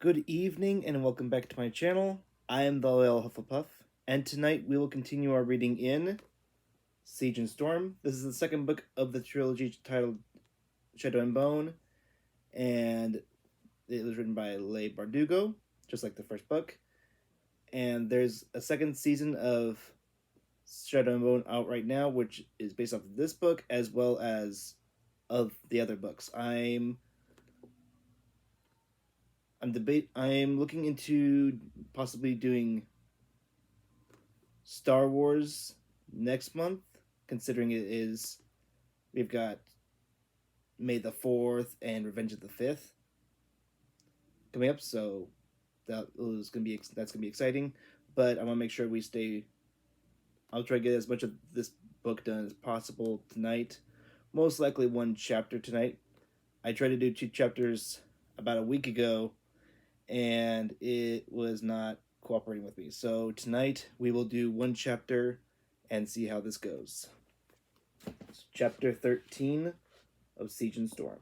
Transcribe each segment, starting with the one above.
Good evening and welcome back to my channel. I am the Loyal Hufflepuff, and tonight we will continue our reading in Siege and Storm. This is the second book of the trilogy titled Shadow and Bone, and it was written by Leigh Bardugo, just like the first book. And there's a second season of Shadow and Bone out right now, which is based off of this book as well as of the other books. I'm looking into possibly doing Star Wars next month, considering we've got May the 4th and Revenge of the 5th coming up, so that's gonna be exciting. But I want to make sure I'll try to get as much of this book done as possible tonight. Most likely one chapter tonight. I tried to do 2 chapters about a week ago, and it was not cooperating with me. So tonight we will do 1 chapter and see how this goes. It's chapter 13 of Siege and Storm.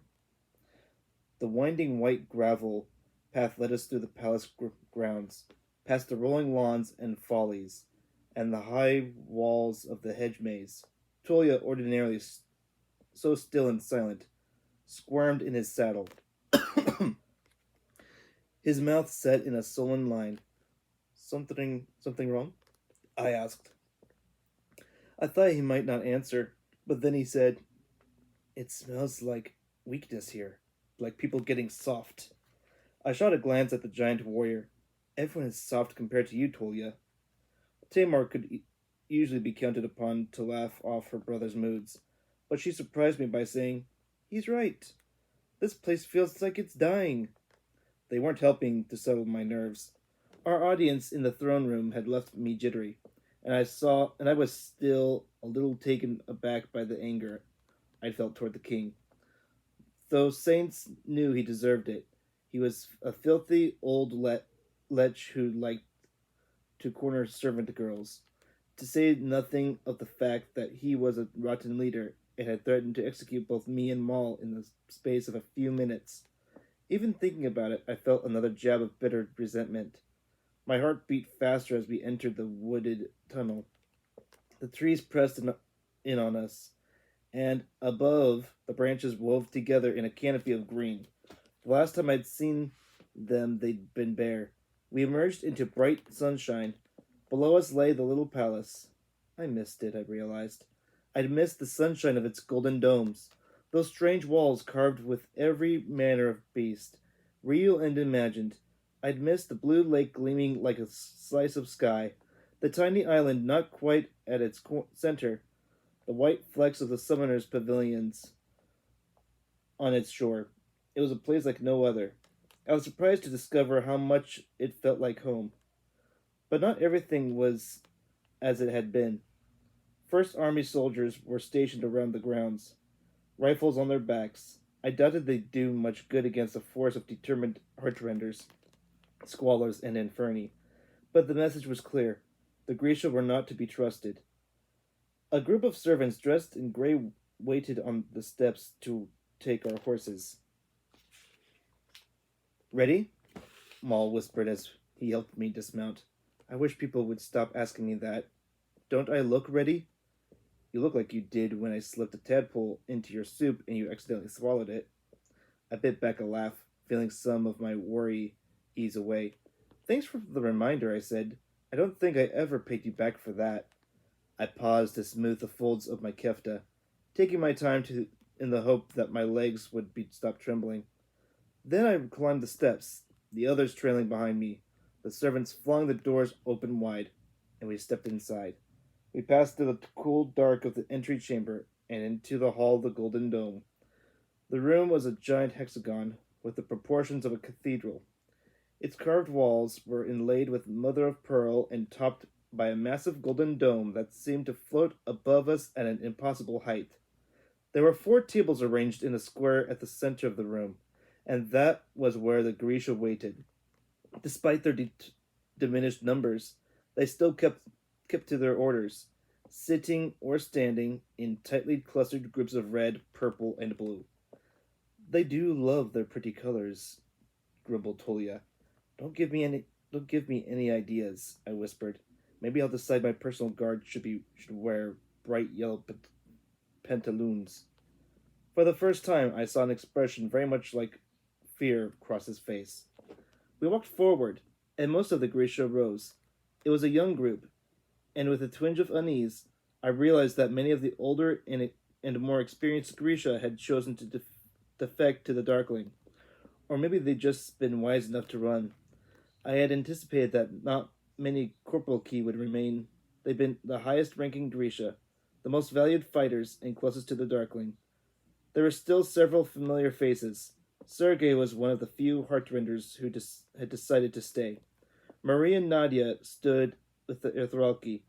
The winding white gravel path led us through the palace grounds, past the rolling lawns and follies, and the high walls of the hedge maze. Tulia, ordinarily so still and silent, squirmed in his saddle. His mouth set in a sullen line. Something wrong? I asked. I thought he might not answer, but then he said, "It smells like weakness here, like people getting soft." I shot a glance at the giant warrior. Everyone is soft compared to you, Tulia. Tamar could usually be counted upon to laugh off her brother's moods, but she surprised me by saying, "He's right. This place feels like it's dying." They weren't helping to settle my nerves. Our audience in the throne room had left me jittery, and I was still a little taken aback by the anger I felt toward the king. Though Saints knew he deserved it, he was a filthy old lech who liked to corner servant girls, to say nothing of the fact that he was a rotten leader and had threatened to execute both me and Maul in the space of a few minutes. Even thinking about it, I felt another jab of bitter resentment. My heart beat faster as we entered the wooded tunnel. The trees pressed in on us, and above, the branches wove together in a canopy of green. The last time I'd seen them, they'd been bare. We emerged into bright sunshine. Below us lay the little palace. I missed it, I realized. I'd missed the sunshine of its golden domes. Those strange walls carved with every manner of beast, real and imagined. I'd missed the blue lake gleaming like a slice of sky, the tiny island not quite at its center, the white flecks of the summoners' pavilions on its shore. It was a place like no other. I was surprised to discover how much it felt like home. But not everything was as it had been. First Army soldiers were stationed around the grounds, rifles on their backs. I doubted they'd do much good against a force of determined heartrenders, squallers, and inferni. But the message was clear. The Grisha were not to be trusted. A group of servants dressed in gray waited on the steps to take our horses. "Ready?" Maul whispered as he helped me dismount. I wish people would stop asking me that. Don't I look ready? You look like you did when I slipped a tadpole into your soup and you accidentally swallowed it. I bit back a laugh, feeling some of my worry ease away. Thanks for the reminder, I said. I don't think I ever paid you back for that. I paused to smooth the folds of my kefta, taking my time in the hope that my legs would stop trembling. Then I climbed the steps, the others trailing behind me. The servants flung the doors open wide, and we stepped inside. We passed through the cool dark of the entry chamber and into the hall of the Golden Dome. The room was a giant hexagon with the proportions of a cathedral. Its carved walls were inlaid with mother of pearl and topped by a massive golden dome that seemed to float above us at an impossible height. There were 4 tables arranged in a square at the center of the room, and that was where the Grisha waited. Despite their diminished numbers, they still kept to their orders, sitting or standing in tightly clustered groups of red, purple, and blue. They do love their pretty colors, grumbled Tulia. Don't give me any don't give me any ideas, I whispered. Maybe I'll decide my personal guard should wear bright yellow pantaloons. For the first time I saw an expression very much like fear cross his face. We walked forward, and most of the Grisha rose. It was a young group, and with a twinge of unease, I realized that many of the older and more experienced Grisha had chosen to defect to the Darkling, or maybe they'd just been wise enough to run. I had anticipated that not many Corporal Key would remain. They'd been the highest ranking Grisha, the most valued fighters, and closest to the Darkling. There were still several familiar faces. Sergei was one of the few heartrenders who had decided to stay. Marie and Nadia stood with the Ithroalki.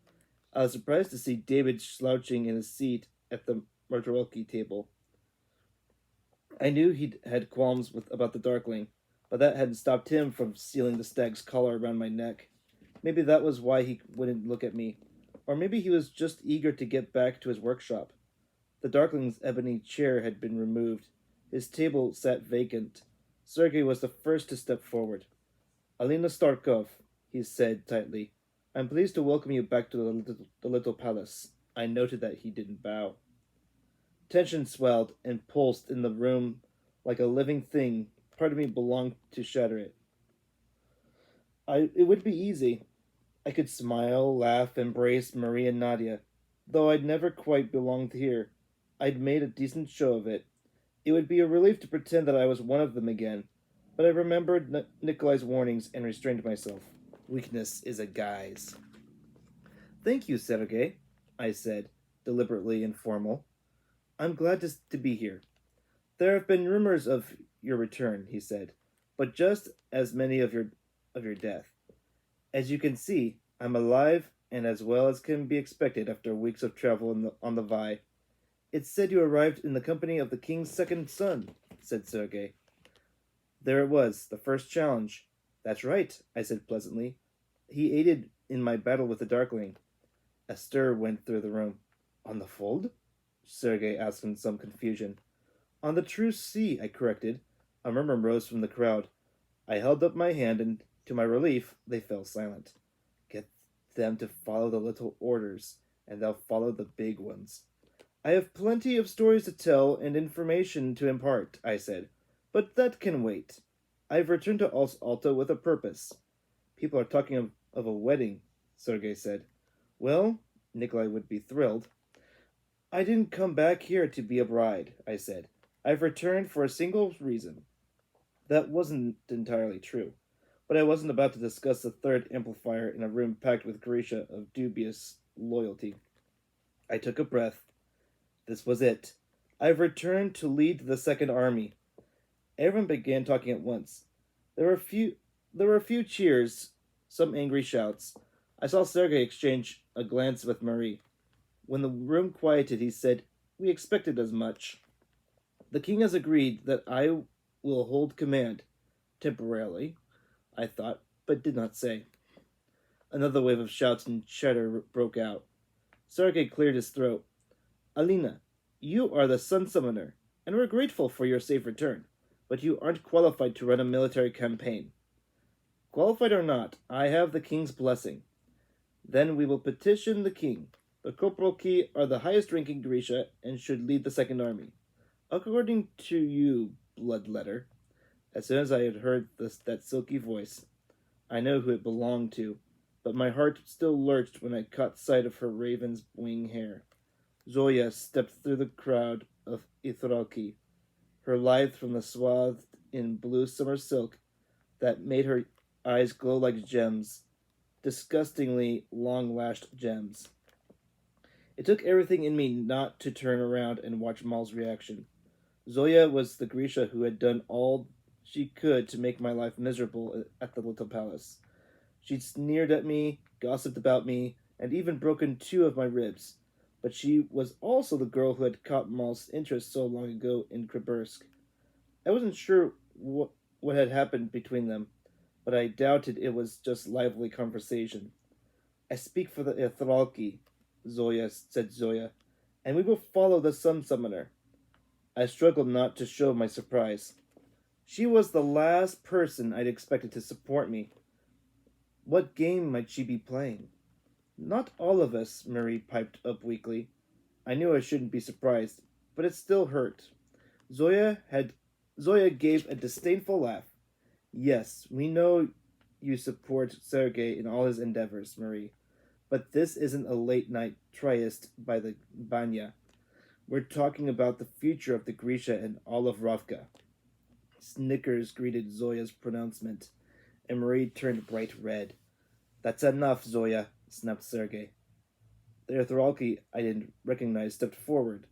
I was surprised to see David slouching in his seat at the Martorelki table. I knew he had qualms about the Darkling, but that hadn't stopped him from sealing the stag's collar around my neck. Maybe that was why he wouldn't look at me. Or maybe he was just eager to get back to his workshop. The Darkling's ebony chair had been removed. His table sat vacant. Sergei was the first to step forward. Alina Starkov, he said tightly, I'm pleased to welcome you back to the little palace. I noted that he didn't bow. Tension swelled and pulsed in the room like a living thing. Part of me belonged to shatter it. It would be easy. I could smile, laugh, embrace Marie and Nadia. Though I'd never quite belonged here, I'd made a decent show of it. It would be a relief to pretend that I was one of them again, but I remembered Nikolai's warnings and restrained myself. Weakness is a guise. Thank you, Sergei, I said, deliberately informal. I'm glad to be here. There have been rumors of your return, he said, but just as many of your death. As you can see, I'm alive and as well as can be expected after weeks of travel on the Vi. It's said you arrived in the company of the king's second son, said Sergei. There it was, the first challenge. That's right, I said pleasantly. He aided in my battle with the Darkling. A stir went through the room. On the fold? Sergei asked in some confusion. On the true sea, I corrected. A murmur rose from the crowd. I held up my hand, and to my relief, they fell silent. Get them to follow the little orders, and they'll follow the big ones. I have plenty of stories to tell and information to impart, I said, but that can wait. I've returned to Alta with a purpose. People are talking of a wedding, Sergei said. Well, Nikolai would be thrilled. I didn't come back here to be a bride, I said. I've returned for a single reason. That wasn't entirely true, but I wasn't about to discuss the third amplifier in a room packed with Grisha of dubious loyalty. I took a breath. This was it. I've returned to lead the Second Army. Everyone began talking at once. There were a few cheers, some angry shouts. I saw Sergei exchange a glance with Marie. When the room quieted, he said, We expected as much. The king has agreed that I will hold command. Temporarily, I thought, but did not say. Another wave of shouts and chatter broke out. Sergei cleared his throat. Alina, you are the Sun Summoner, and we're grateful for your safe return, but you aren't qualified to run a military campaign. Qualified or not, I have the king's blessing. Then we will petition the king. The Koprolki are the highest-ranking Grisha and should lead the Second Army. According to you, bloodletter. As soon as I had heard that silky voice, I know who it belonged to, but my heart still lurched when I caught sight of her raven's wing hair. Zoya stepped through the crowd of Ithralki, her lithe from the swathed in blue summer silk that made her eyes glow like gems, disgustingly long-lashed gems. It took everything in me not to turn around and watch Mal's reaction. Zoya was the Grisha who had done all she could to make my life miserable at the little palace. She'd sneered at me, gossiped about me, and even broken 2 of my ribs. But she was also the girl who had caught Mal's interest so long ago in Kribursk. I wasn't sure what had happened between them, but I doubted it was just lively conversation. I speak for the Ithralki, said Zoya, and we will follow the Sun Summoner. I struggled not to show my surprise. She was the last person I'd expected to support me. What game might she be playing? Not all of us, Marie piped up weakly. I knew I shouldn't be surprised, but it still hurt. Zoya had Zoya gave a disdainful laugh. Yes, we know you support Sergei in all his endeavors, Marie, but this isn't a late night tryst by the Banya. We're talking about the future of the Grisha and all of Ravka. Snickers greeted Zoya's pronouncement, and Marie turned bright red. That's enough, Zoya, snapped Sergei. The Erthralki I didn't recognize stepped forward.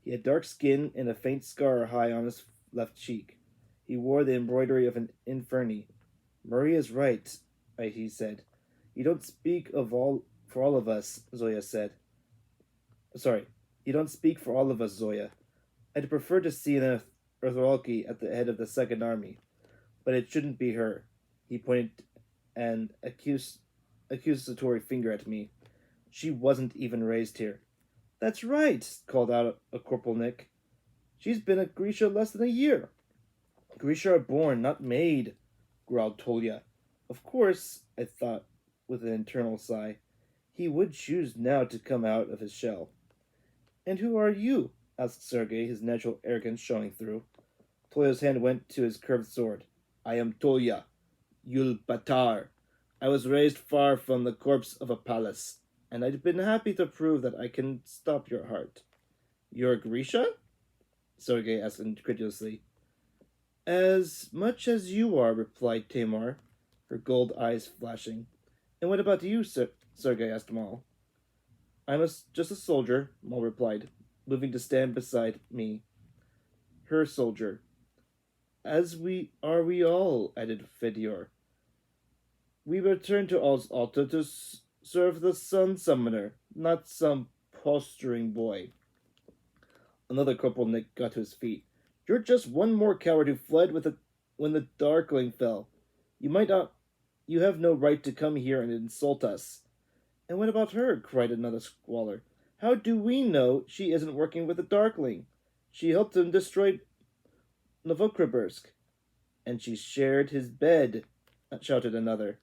He had dark skin and a faint scar high on his left cheek. He wore the embroidery of an inferni. Marie is right, he said. You don't speak of all for all of us, Zoya said. Sorry, you don't speak for all of us, Zoya. I'd prefer to see an Erthralki at the head of the Second Army, but it shouldn't be her. He pointed an accusatory finger at me. She wasn't even raised here. That's right, called out a Corporal Nick. She's been a Grisha less than a year. Grisha are born, not made, growled Tolya. Of course, I thought with an internal sigh, he would choose now to come out of his shell. And who are you? Asked Sergei, his natural arrogance showing through. Tolya's hand went to his curved sword. I am Tolya, Yul Batar. I was raised far from the corpse of a palace, and I'd been happy to prove that I can stop your heart. You're Grisha? Sergei asked incredulously. As much as you are, replied Tamar, her gold eyes flashing. And what about you, Sergei asked Maul. I'm just a soldier, Maul replied, moving to stand beside me. Her soldier. As we all, added Fedior. We return to Alta to serve the Sun Summoner, not some posturing boy. Another Corporal Nick got to his feet. You're just one more coward who fled when the Darkling fell. You have no right to come here and insult us. And what about her? Cried another squaller. How do we know she isn't working with the Darkling? She helped him destroy Novokrobursk. And she shared his bed, shouted another.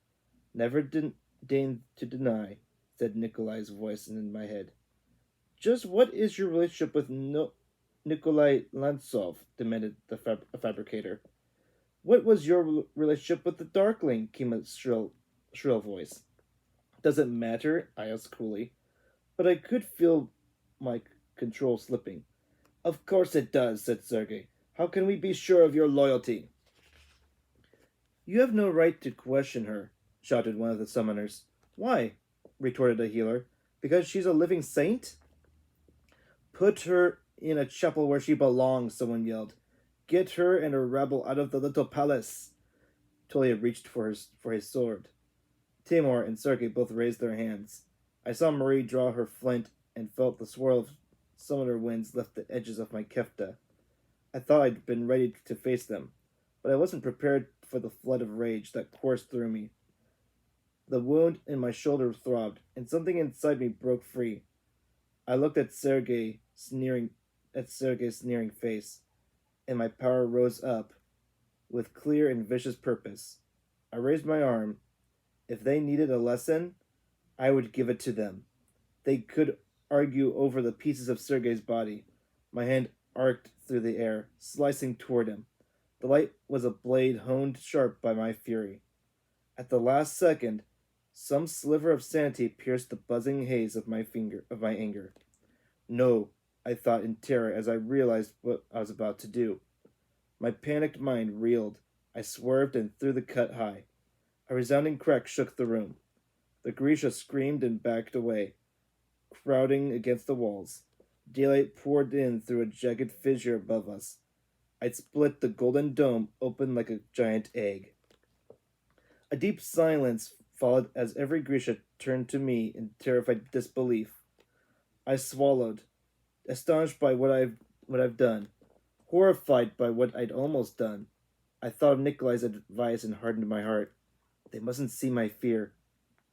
Never deign to deny, said Nikolai's voice in my head. Just what is your relationship with Nikolai Lantsov? Demanded the fabricator. What was your relationship with the Darkling? Came a shrill voice. Does it matter? I asked coolly. But I could feel my control slipping. Of course it does, said Sergei. How can we be sure of your loyalty? You have no right to question her, shouted one of the summoners. Why? Retorted a healer. Because she's a living saint? Put her in a chapel where she belongs, someone yelled. Get her and her rabble out of the little palace. Tolya reached for his sword. Tamar and Sergei both raised their hands. I saw Marie draw her flint and felt the swirl of summoner winds lift the edges of my kefta. I thought I'd been ready to face them, but I wasn't prepared for the flood of rage that coursed through me. The wound in my shoulder throbbed, and something inside me broke free. I looked at Sergei's sneering face, and my power rose up with clear and vicious purpose. I raised my arm. If they needed a lesson, I would give it to them. They could argue over the pieces of Sergei's body. My hand arced through the air, slicing toward him. The light was a blade honed sharp by my fury. At the last second, some sliver of sanity pierced the buzzing haze of my anger. No, I thought in terror as I realized what I was about to do. My panicked mind reeled. I swerved and threw the cut high. A resounding crack shook the room. The Grisha screamed and backed away, crowding against the walls. Daylight poured in through a jagged fissure above us. I'd split the golden dome open like a giant egg. A deep silence followed as every Grisha turned to me in terrified disbelief. I swallowed, astonished by what I've done, horrified by what I'd almost done. I thought of Nikolai's advice and hardened my heart. They mustn't see my fear.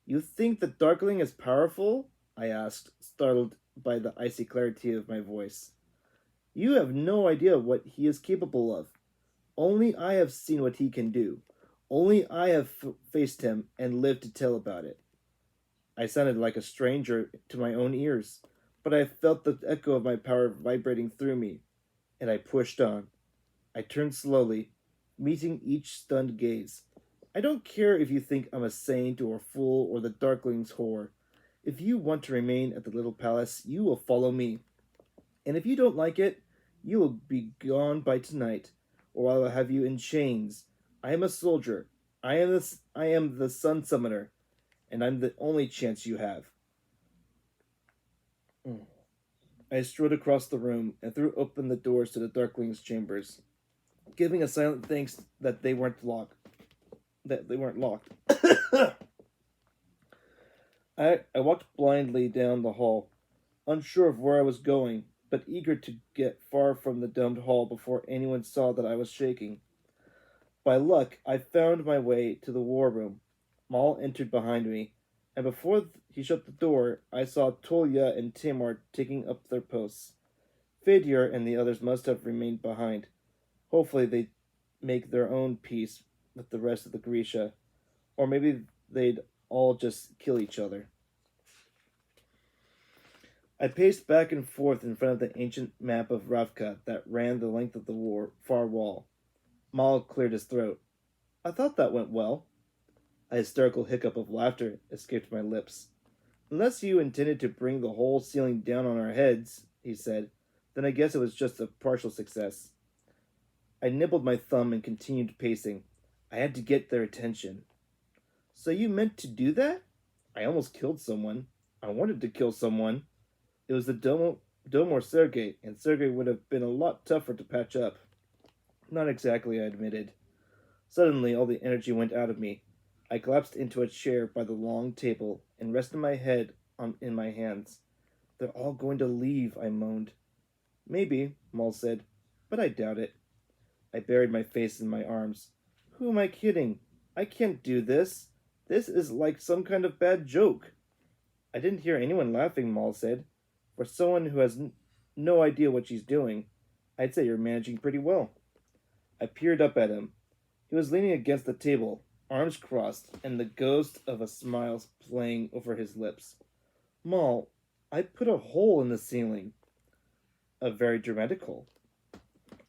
You think the Darkling is powerful? I asked, startled by the icy clarity of my voice. You have no idea what he is capable of. Only I have seen what he can do. Only I have faced him and lived to tell about it. I sounded like a stranger to my own ears, but I felt the echo of my power vibrating through me, and I pushed on. I turned slowly, meeting each stunned gaze. I don't care if you think I'm a saint or a fool or the Darkling's whore. If you want to remain at the little palace, you will follow me. And if you don't like it, you will be gone by tonight, or I will have you in chains. I am a soldier. I am the Sun Summoner, and I'm the only chance you have. I strode across the room and threw open the doors to the Darkling's chambers, giving a silent thanks that they weren't locked. I walked blindly down the hall, unsure of where I was going, but eager to get far from the domed hall before anyone saw that I was shaking. By luck, I found my way to the war room. Maul entered behind me, and before he shut the door, I saw Tolya and Tamar taking up their posts. Fadir and the others must have remained behind. Hopefully they'd make their own peace with the rest of the Grisha, or maybe they'd all just kill each other. I paced back and forth in front of the ancient map of Ravka that ran the length of the far wall. Maul cleared his throat. I thought that went well. A hysterical hiccup of laughter escaped my lips. Unless you intended to bring the whole ceiling down on our heads, he said, then I guess it was just a partial success. I nibbled my thumb and continued pacing. I had to get their attention. So you meant to do that? I almost killed someone. I wanted to kill someone. It was the Domor Sergei, and Sergei would have been a lot tougher to patch up. Not exactly, I admitted. Suddenly, all the energy went out of me. I collapsed into a chair by the long table and rested my head in my hands. They're all going to leave, I moaned. Maybe, Maul said, but I doubt it. I buried my face in my arms. Who am I kidding? I can't do this. This is like some kind of bad joke. I didn't hear anyone laughing, Maul said. For someone who has no idea what she's doing, I'd say you're managing pretty well. I peered up at him. He was leaning against the table, arms crossed, and the ghost of a smile playing over his lips. Maul, I put a hole in the ceiling. A very dramatic hole.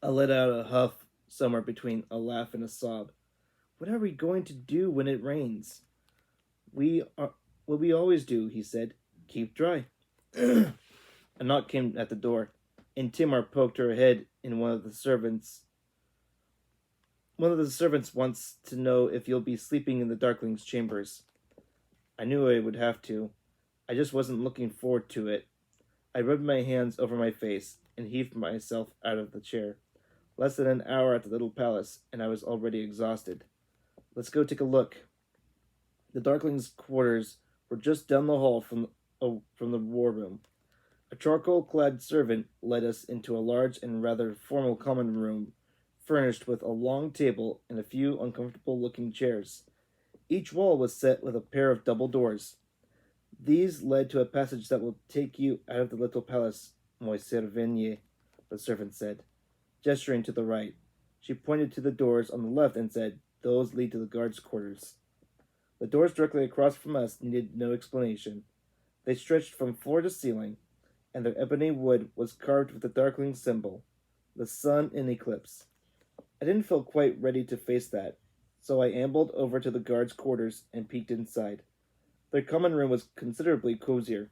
I let out a huff somewhere between a laugh and a sob. What are we going to do when it rains? We are what we always do, he said. Keep dry. A knock came at the door, and Timar poked her head in one of the servants. One of the servants wants to know if you'll be sleeping in the Darkling's chambers. I knew I would have to. I just wasn't looking forward to it. I rubbed my hands over my face and heaved myself out of the chair. Less than an hour at the little palace, and I was already exhausted. Let's go take a look. The Darkling's quarters were just down the hall from the war room. A charcoal-clad servant led us into a large and rather formal common room, furnished with a long table and a few uncomfortable-looking chairs. Each wall was set with a pair of double doors. These led to a passage that will take you out of the little palace, moi servigne, the servant said, gesturing to the right. She pointed to the doors on the left and said, those lead to the guards' quarters. The doors directly across from us needed no explanation. They stretched from floor to ceiling, and their ebony wood was carved with the Darkling symbol, the sun in eclipse. I didn't feel quite ready to face that, so I ambled over to the guards' quarters and peeked inside. Their common room was considerably cozier.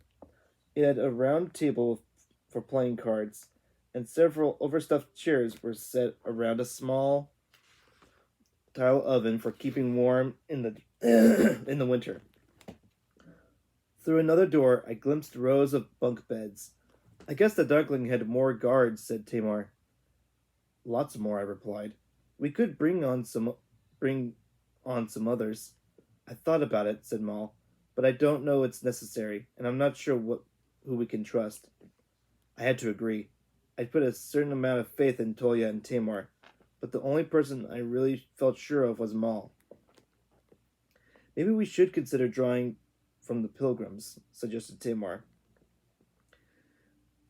It had a round table for playing cards, and several overstuffed chairs were set around a small tile oven for keeping warm in the in the winter. Through another door, I glimpsed rows of bunk beds. I guess the Darkling had more guards, said Tamar. Lots more, I replied. We could bring on some others. I thought about it, said Maul, but I don't know it's necessary, and I'm not sure who we can trust. I had to agree. I'd put a certain amount of faith in Tolya and Tamar, but the only person I really felt sure of was Maul. Maybe we should consider drawing from the pilgrims, suggested Tamar.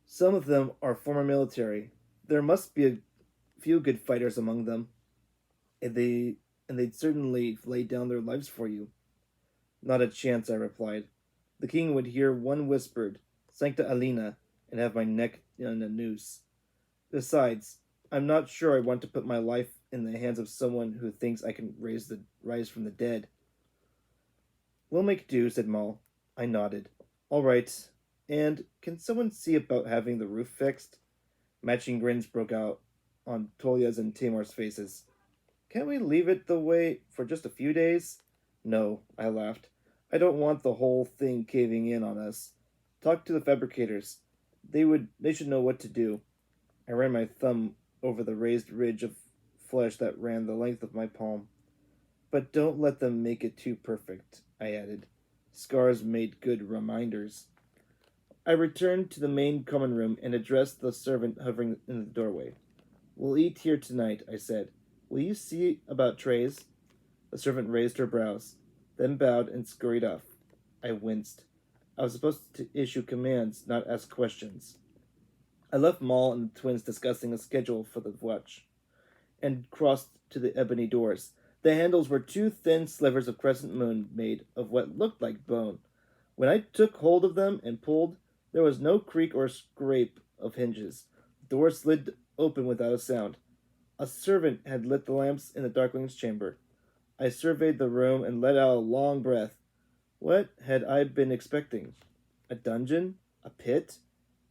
Some of them are former military. There must be a few good fighters among them. and they'd certainly lay down their lives for you. Not a chance, I replied. The king would hear one whispered, Sancta Alina, and have my neck in a noose. Besides, I'm not sure I want to put my life in the hands of someone who thinks I can rise from the dead. We'll make do, said Maul. I nodded. All right. And can someone see about having the roof fixed? Matching grins broke out on Tolia's and Tamar's faces. Can't we leave it the way for just a few days? No, I laughed. I don't want the whole thing caving in on us. Talk to the fabricators. They should know what to do. I ran my thumb over the raised ridge of flesh that ran the length of my palm. But don't let them make it too perfect, I added. Scars made good reminders. I returned to the main common room and addressed the servant hovering in the doorway. We'll eat here tonight, I said. Will you see about trays? The servant raised her brows, then bowed and scurried off. I winced. I was supposed to issue commands, not ask questions. I left Maul and the twins discussing a schedule for the watch, and crossed to the ebony doors. The handles were two thin slivers of crescent moon made of what looked like bone. When I took hold of them and pulled, there was no creak or scrape of hinges. The door slid open without a sound. A servant had lit the lamps in the Darkling's chamber. I surveyed the room and let out a long breath. What had I been expecting? A dungeon? A pit?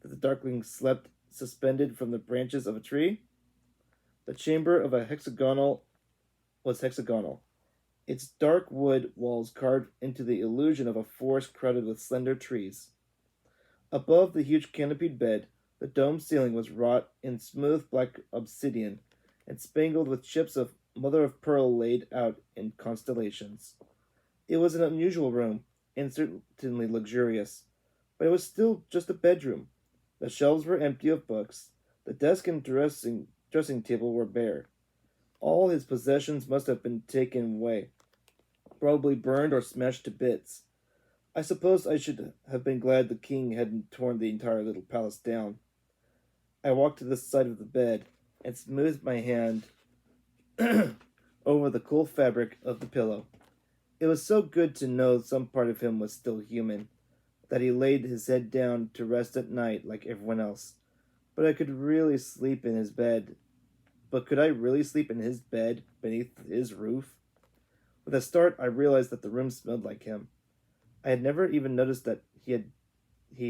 That the Darkling slept suspended from the branches of a tree? The chamber of a hexagonal was hexagonal, its dark wood walls carved into the illusion of a forest crowded with slender trees. Above the huge canopied bed, the domed ceiling was wrought in smooth black obsidian and spangled with chips of mother of pearl laid out in constellations. It was an unusual room, and certainly luxurious, but it was still just a bedroom. The shelves were empty of books. The desk and dressing table were bare. All his possessions must have been taken away, probably burned or smashed to bits. I suppose I should have been glad the king hadn't torn the entire little palace down. I walked to the side of the bed and smoothed my hand over the cool fabric of the pillow. It was so good to know some part of him was still human, that he laid his head down to rest at night like everyone else. But I could really sleep in his bed. But could I really sleep in his bed beneath his roof? With a start, I realized that the room smelled like him. I had never even noticed that he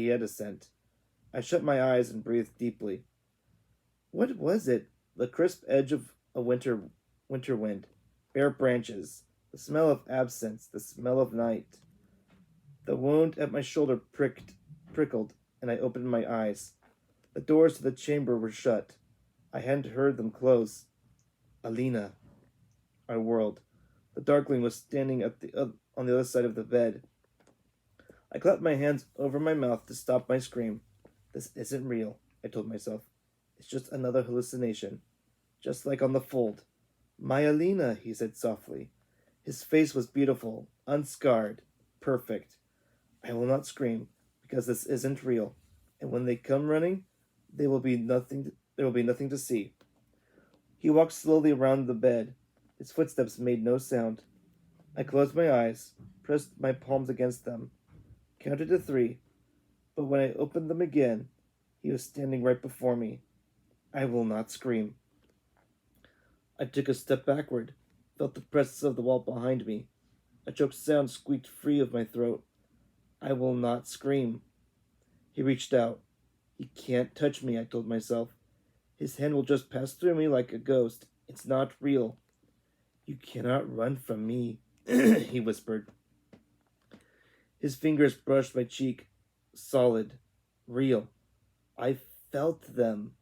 had a scent. I shut my eyes and breathed deeply. What was it? The crisp edge of a winter wind, bare branches, the smell of absence, the smell of night. The wound at my shoulder prickled, and I opened my eyes. The doors to the chamber were shut. I hadn't heard them close. Alina. I whirled. The Darkling was standing on the other side of the bed. I clapped my hands over my mouth to stop my scream. This isn't real, I told myself. It's just another hallucination. Just like on the fold. My Alina, he said softly. His face was beautiful, unscarred, perfect. I will not scream, because this isn't real. And when they come running, there will be nothing to see. He walked slowly around the bed. His footsteps made no sound. I closed my eyes, pressed my palms against them, counted to 3, but when I opened them again, he was standing right before me. I will not scream. I took a step backward, felt the presence of the wall behind me. A choked sound squeaked free of my throat. I will not scream. He reached out. He can't touch me, I told myself. His hand will just pass through me like a ghost. It's not real. You cannot run from me, he whispered. His fingers brushed my cheek. Solid. Real. I felt them.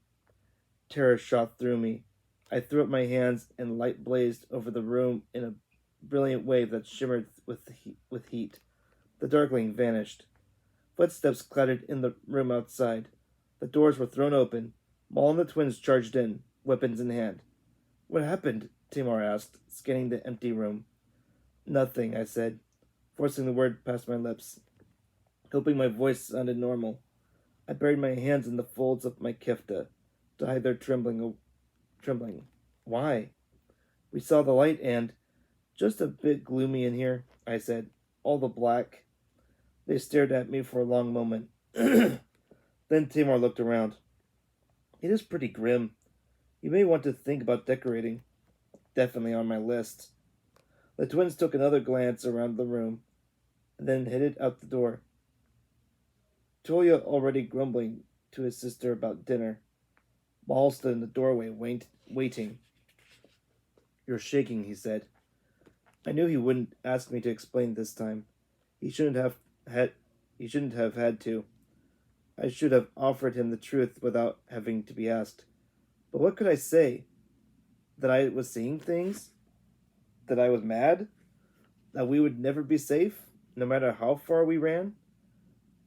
Terror shot through me. I threw up my hands, and light blazed over the room in a brilliant wave that shimmered with heat. The Darkling vanished. Footsteps clattered in the room outside. The doors were thrown open. Maul and the twins charged in, weapons in hand. What happened? Tamar asked, scanning the empty room. Nothing, I said, forcing the word past my lips, hoping my voice sounded normal. I buried my hands in the folds of my kefta to hide their trembling. Why? We saw the light and, just a bit gloomy in here, I said. All the black. They stared at me for a long moment. Then Tamar looked around. It is pretty grim. You may want to think about decorating. Definitely on my list. The twins took another glance around the room, and then headed out the door. Toya already grumbling to his sister about dinner. Maul stood in the doorway, waiting. You're shaking, he said. I knew he wouldn't ask me to explain this time. He shouldn't have had. He shouldn't have had to. I should have offered him the truth without having to be asked. But what could I say? That I was seeing things? That I was mad? That we would never be safe, no matter how far we ran?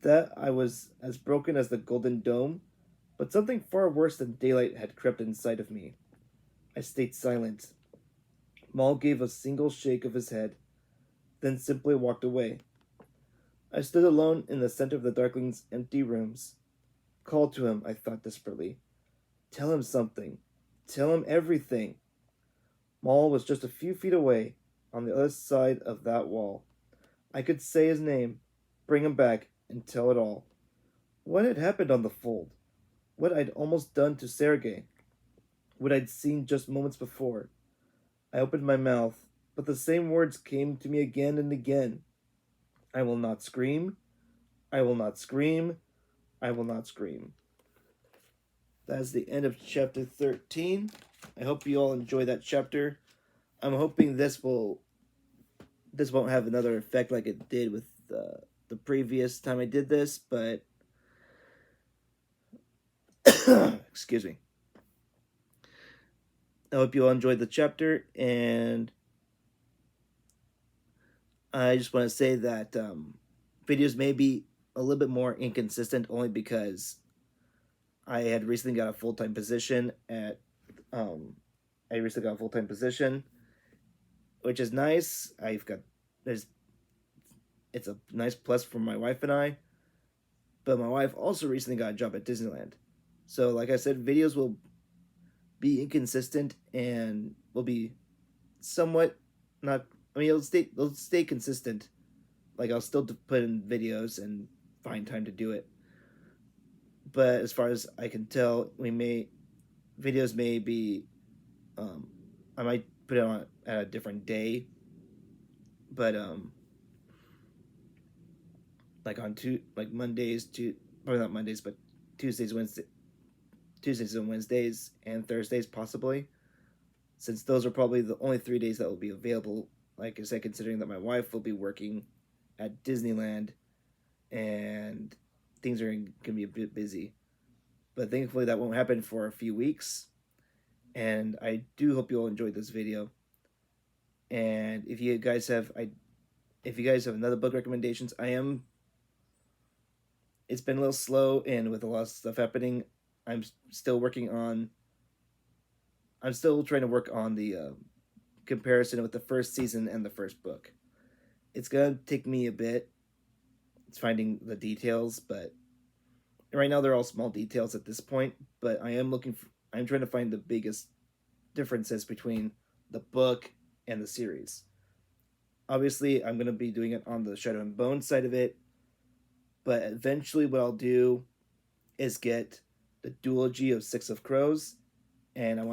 That I was as broken as the Golden Dome? But something far worse than daylight had crept inside of me. I stayed silent. Maul gave a single shake of his head, then simply walked away. I stood alone in the center of the Darkling's empty rooms. Call to him, I thought desperately. Tell him something. Tell him everything. Maul was just a few feet away, on the other side of that wall. I could say his name, bring him back, and tell it all. What had happened on the fold? What I'd almost done to Sergei? What I'd seen just moments before? I opened my mouth, but the same words came to me again and again. I will not scream. I will not scream. I will not scream. That's the end of chapter 13. I hope you all enjoy that chapter. I'm hoping this won't have another effect like it did with the previous time I did this, but excuse me. I hope you all enjoyed the chapter, and I just want to say that videos may be a little bit more inconsistent only because I had recently got a full-time position which is nice. It's a nice plus for my wife and I, but my wife also recently got a job at Disneyland. So like I said, videos will be inconsistent and will be somewhat not. I mean, they'll stay consistent. Like I'll still put in videos and find time to do it. But as far as I can tell, videos may be. I might put it on at a different day. But like on Mondays, probably not Mondays, but Tuesdays and Wednesdays, and Thursdays possibly, since those are probably the only 3 days that will be available. Like I said, considering that my wife will be working at Disneyland, and things are going to be a bit busy. But thankfully that won't happen for a few weeks, and I do hope you all enjoyed this video. And if you guys have another book recommendations, it's been a little slow, and with a lot of stuff happening, I'm still trying to work on the comparison with the first season and the first book. It's gonna take me a bit. It's finding the details, but right now they're all small details at this point. But I'm trying to find the biggest differences between the book and the series. Obviously, I'm gonna be doing it on the Shadow and Bone side of it, but eventually, what I'll do is get the duology of Six of Crows, and I'll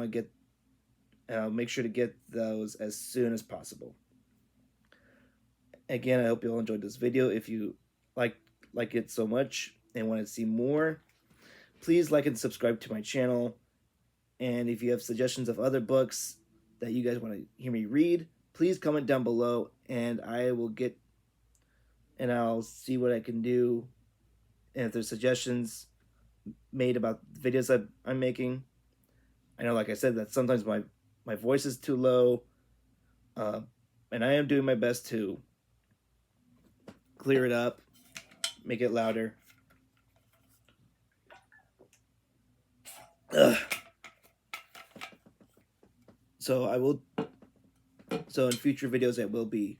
make sure to get those as soon as possible. Again, I hope you all enjoyed this video. If you like it so much and want to see more, please like and subscribe to my channel. And if you have suggestions of other books that you guys want to hear me read, please comment down below, and I'll see what I can do. And if there's suggestions made about the videos I'm making, I know, like I said, that sometimes my voice is too low, and I am doing my best to clear it up, make it louder. So in future videos I will be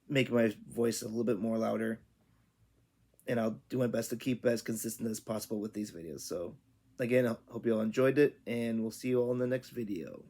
making my voice a little bit more louder, and I'll do my best to keep as consistent as possible with these videos. So again, I hope you all enjoyed it, and we'll see you all in the next video.